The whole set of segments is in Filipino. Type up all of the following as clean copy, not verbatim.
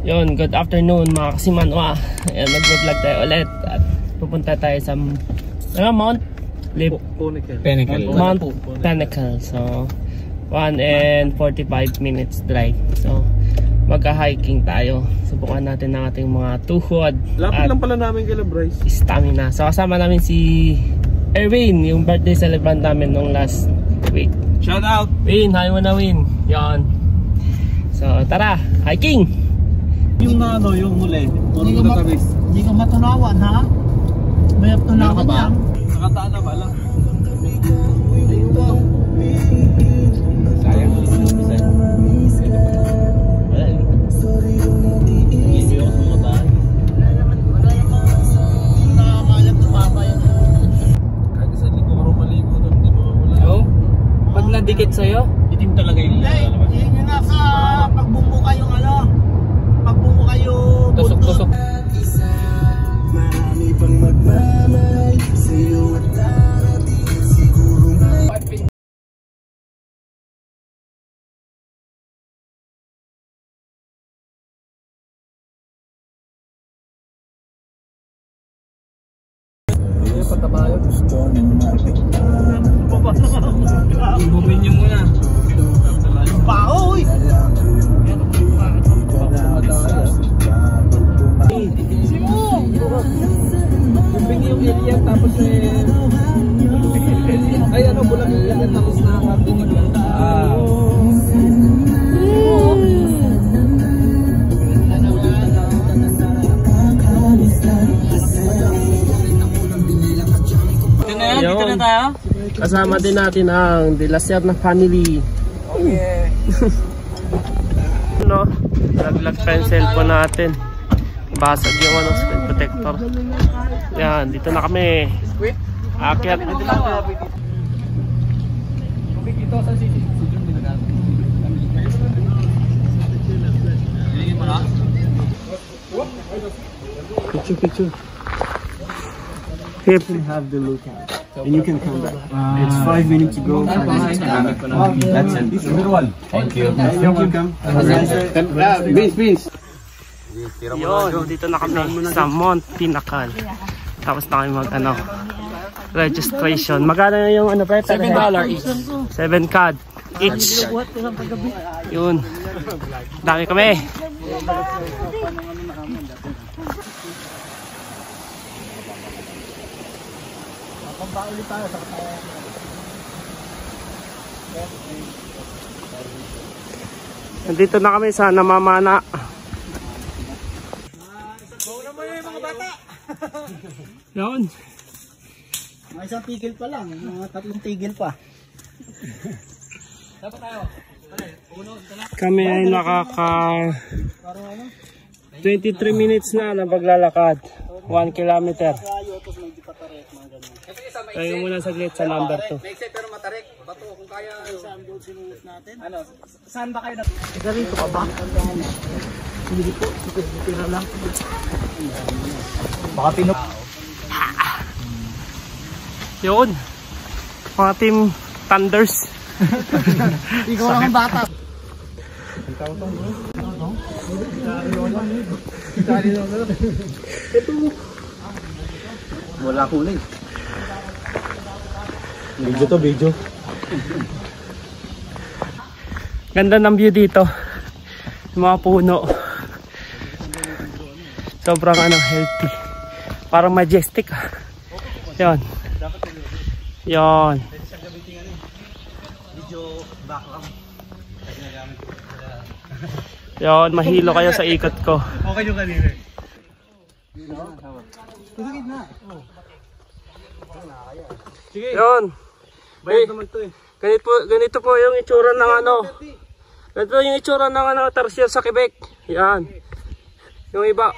Yun, good afternoon mga kasimanwa. Ayan, mag-vlog tayo ulit. At pupunta tayo sa Mount Pinnacle. Mount Pinnacle. So, 1 and 45 minutes drive. So, magka-hiking tayo. Subukan natin ng ating mga tuhod. Lapit lang pala namin kay Bryce. Stamina. So, kasama namin si Erwin, yung birthday celebrant namin nung last week. Shout out! Win, hi mo na Win. Yan. So, tara, hiking! Yung ano, yung huli. Hindi ka matunawan, ha? May tunawan yan. Nakataan na ba lang? Sayang. Pag nadikit sa'yo, Itim talaga yung lalabas. Hindi nyo nasa pagbumbo kayong ano. Pagbumbo kayo. tusok-tusok. Marami pang magmamay sa'yo at darating siguro may Patabayo. Ibumin nyo muna. Baoy! Kumping yung alien tapos ay ano, bulang yung alien tapos nakakatinig lang. Dito na tayo. Kasama din natin ang De La Serna family. Okay. No, laglag pa yung cellphone natin. Basag yung ano, screen protector. Yan, dito na kami. Akyat. Ito sa sisi. Picture. Hip. Have the lookout. And you can come back. It's 5 minutes to go. That's it. Thank you. You're welcome. Beans. Yun, dito na kami sa Mount Pinnacle. Tapos na kami mag registration. Magkano na yung ano pa? $7 each. 7 CAD each. Yun. Dami kami. Nandito na kami sa Namamana. Yun. May isang tigil pa lang. Mga 3 tigil pa. Kami ay nakaka 23 minutes na paglalakad. 1 kilometer. Tayo muna saglit sa number 2. Pero matarik. Bato kung kaya. Ano? Saan ba kayo Garito ka ba? Hindi po. Tira lang. Baka pinok. Yun. Mga team Thunders. Ikaw lang ang bata. Wala kulay. Video. Ganda ng view dito. Yung mga puno. Sobrang healthy. Parang majestic. Yan. Yan. Yan, mahilo kayo sa ikot ko. Okay yung kanina. Yan. Ganito po yung itsura ng ganito yung itsura ng tertiary sa Quebec. Yan. Yung iba.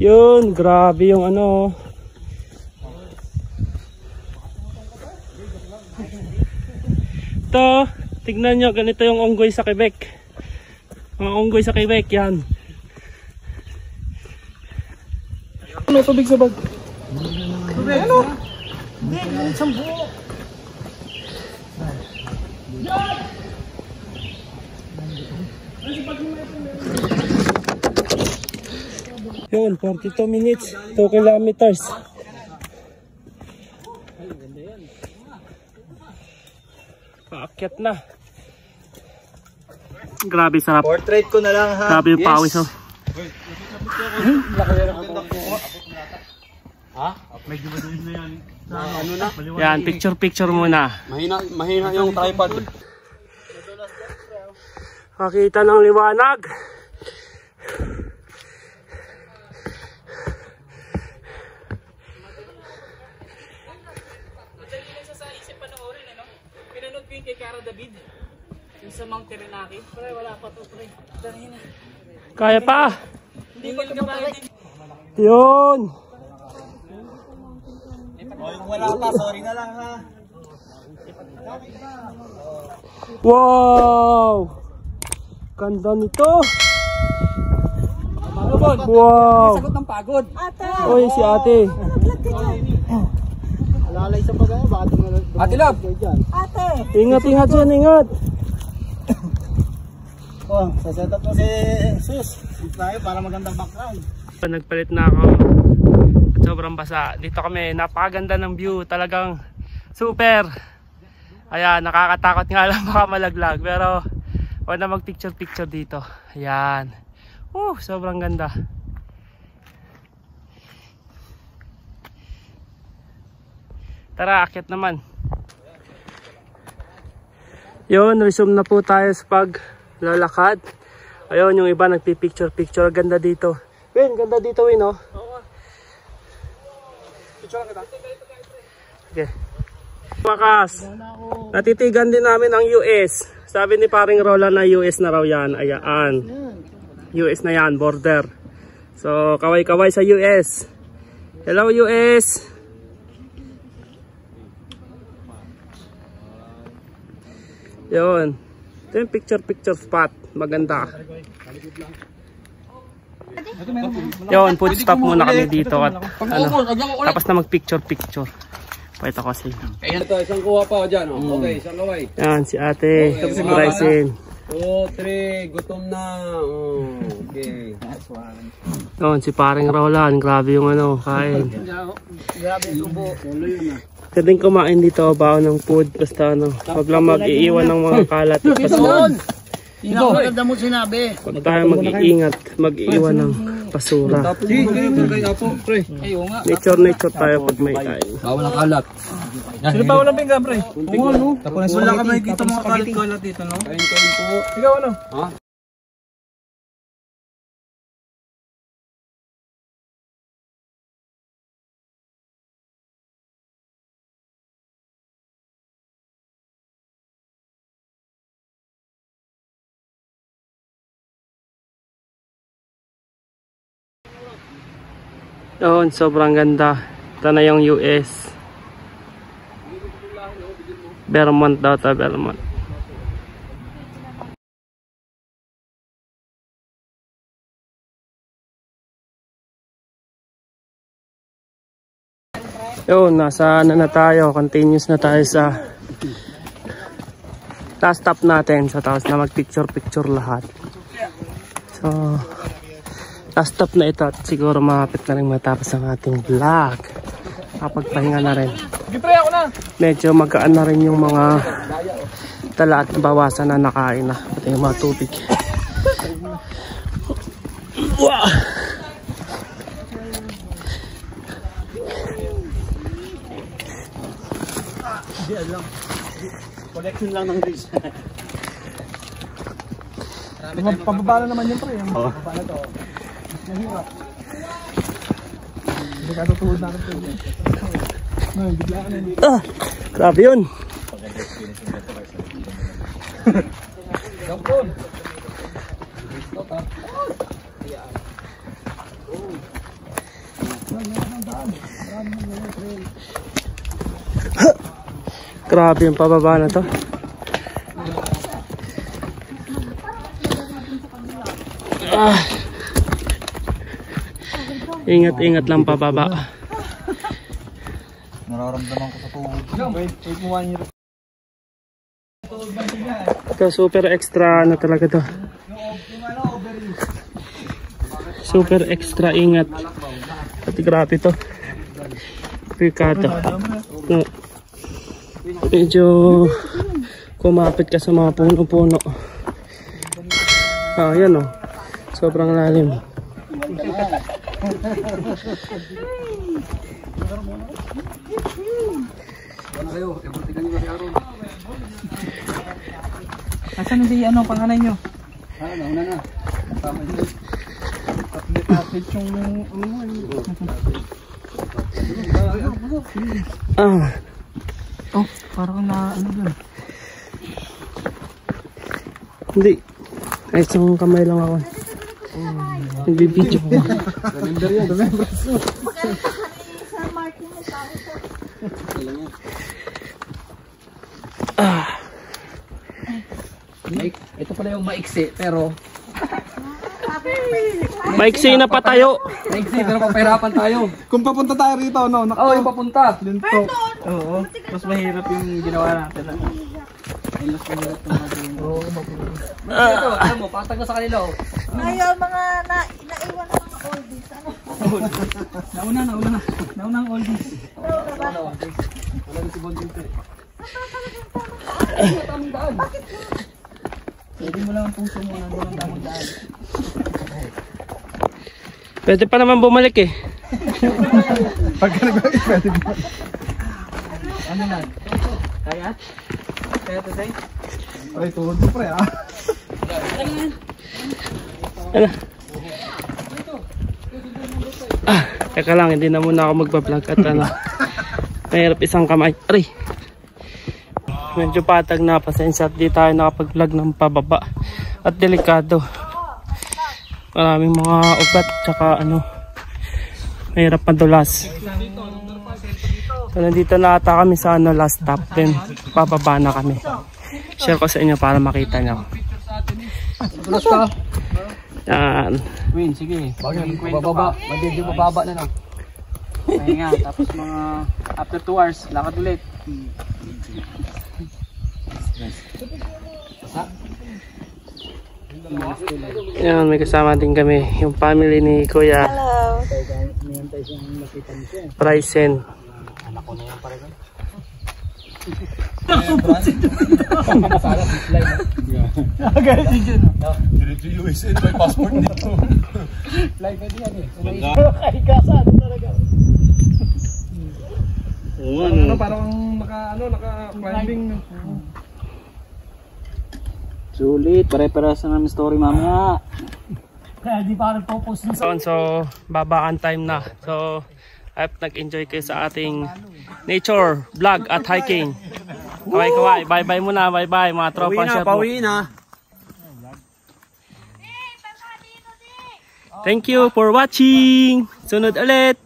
Yun, grabe yung Ito, tignan nyo, ganito yung unggoy sa Quebec. Mga unggoy sa Quebec, yan. Ano, tubig sa bag? Ano? Hindi, yung isang buo. Yun, 42 minutes, 2 kilometers. Paakyat na. Grabe sarap. Portrait ko na lang ha. Grabe yung pawis oh. Ha? Medyo madalis na yan. Ano na? Yan, picture muna. Mahina yung tripod. Makita ng liwanag. Pinanood ko yung kay Cara David. Yung sa Mount Terenaki. Pre, wala pa to, pre. Dali na. Kaya pa. Hindi pa ka pa rin. Yun. Wala pa, sorry na lang ha. Wow! Ganda nito. Wow! Sagot ng pagod. Oy, si ate. Lalay sa pagaya, baka Ate Lab! Ate! Ingat dyan, ingat. Oh, sasetup mo si Sus. Tayo para magandang background. Nagpalit na ako. Sobrang basa. Dito kami, napakaganda ng view. Talagang super. Ayan, nakakatakot nga lang baka malaglag. Pero wala na mag-picture dito. Ayan. Sobrang ganda. Tara, akyat naman. Yun, resume na po tayo sa paglalakad. Ayun, yung iba nagpipicture. Ganda dito. Win, ganda dito, Win, oh. Picture kita. Okay. Wakas, natitigan din namin ang US. Sabi ni paring Roland na US na raw yan. Ayan. US na yan, border. So, kaway-kaway sa US. Hello, US. Yun. Ito yung picture spot. Maganda. Yun, food stop muna kami dito at tapos na mag-picture. Pakita ko sa inyo. Ayan ito, isang kuha pa dyan. Oh. Okay, isang kaway. Yan, si ate. Bryson. 2, 3, gutom na. Okay. Yun, si paring Roland. Grabe yung kain. Grabe yung tubo. Pwedeng kumain dito, baon ng food. Basta wag lang mag-iiwan ng mga kalat. Ikaw, maganda mo sinabi. Huwag tayo mag-iingat, mag-iiwan ng basura. Nature tayo pag may kain. Bawal ang kalat. Sino pa walang pinggan, pre? Wala ka makikita mga kalat dito, no? Kain po. Ikaw ano? Ha? Yun, sobrang ganda. Ito na yung US. Vermont daw ito, Vermont. Yun, nasa na tayo. Continuous na tayo sa last stop natin. So, tapos na mag-picture lahat. So, last stop na ito at siguro malapit na rin matapos ang ating vlog. Kapagpahinga na rin. Medyo magkaan na rin yung mga tala at bawasan na nakain na. Pati yung mga tubig. Wow! Collection lang ng risk. Pababala naman yun, pre. Pababala to. Mahirap. Hindi ka tutuhod natin ito. Bigla ka na dito. Grabe yun. Gampon. Grabe yung pababa na to. Ingat-ingat lang pababa. Nararamdaman ko sa tuhod. Ito super extra na talaga to. super extra ingat. At grabe to. Picado. No. Medyo kumapit ka sa mga puno-puno. Ah, yan oh. Sobrang lalim. Asan si ano panganay nyo? Nauna na. Kapit yung oh, parang na ano dun. Hindi. Ay, isang kamay lang ako. Nagbibideo ko. Remember yan. Remember. Ito pala yung maiksi pero Maiksi na pa tayo. maiksi pero papahirapan tayo. Kung papunta tayo rito, no? Oo, yung papunta. Linto. Oo, mas mahirap yung ginawa natin. Mas mahirap yung natin. Oo, ito, alam mo, patag na sa kanila. Ngayon, mga naiwan na mga oldies. Ano? Nauna ang oldies. Wala na si Bonding to. Bakit? Pwede mo lang ang puso mo, nandun ang tamang daan. Pwede pa naman bumalik eh. Pagka nagbalik, pwede ba? Ano lang? Kaya? Kaya today? Ay, tuhod mo pre ah. Ano? Teka lang, hindi na muna ako magpa-vlog at ano. Mahirap isang kamay. Aray! Medyo patag na, pasensya at di tayo nakapag-vlog ng pababa. At delikado. Maraming mga ugat, tsaka ano, mahirap madulas. So nandito na ata kami sa ano, last stop. Then pababa na kami. Share ko sa inyo para makita nyo. Tulos ka? Yan. Win, sige. Bababa. Magdidi bababa na lang. Ayun nga, tapos mga after 2 hours, lakad ulit. Yan, may kasama din kami. Yung family ni Kuya. Hello. Bryson. Anak ko na yan pare. Diretso USA, may passport dito. Fly ka diyan eh. Ay, kasado talaga. Ano, parang naka-climbing. Sulit, pare-paras na namin story mamaya. Kaya di pa nagpo-post nyo. So, babaan time na. So, I hope nag-enjoy kayo sa ating nature vlog at hiking. Kaway-kaway. Bye-bye muna. Bye-bye mga tropa. Pauwi na. Thank you for watching. Sunod ulit.